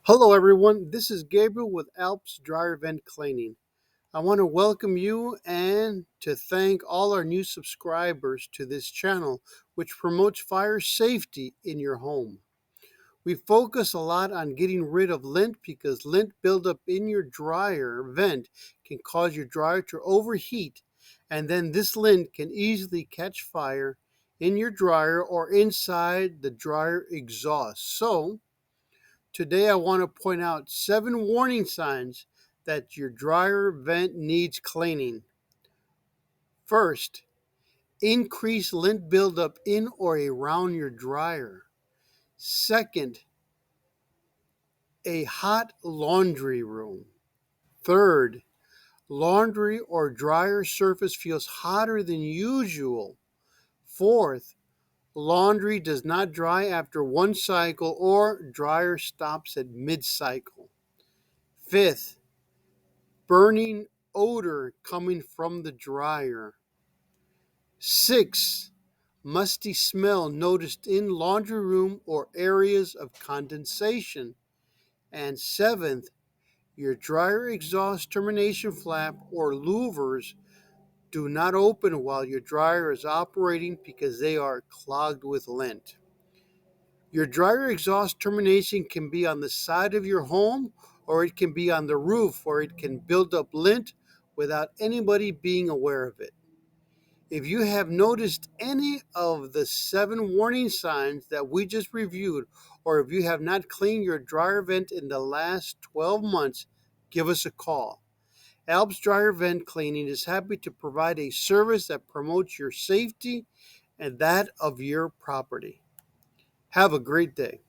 Hello, everyone. This is Gabriel with Alps Dryer Vent Cleaning. I want to welcome you and to thank all our new subscribers to this channel, which promotes fire safety in your home. We focus a lot on getting rid of lint because lint buildup in your dryer vent can cause your dryer to overheat, and then this lint can easily catch fire in your dryer or inside the dryer exhaust. So, today I want to point out 7 warning signs that your dryer vent needs cleaning. First, increase lint buildup in or around your dryer. Second, a hot laundry room. Third, laundry or dryer surface feels hotter than usual. Fourth, laundry does not dry after one cycle or dryer stops at mid-cycle. Fifth, burning odor coming from the dryer. 6. Musty smell noticed in laundry room or areas of condensation. And 7th, your dryer exhaust termination flap or louvers do not open while your dryer is operating because they are clogged with lint. Your dryer exhaust termination can be on the side of your home, or it can be on the roof where it can build up lint without anybody being aware of it. If you have noticed any of the 7 warning signs that we just reviewed, or if you have not cleaned your dryer vent in the last 12 months, give us a call. Alps Dryer Vent Cleaning is happy to provide a service that promotes your safety and that of your property. Have a great day.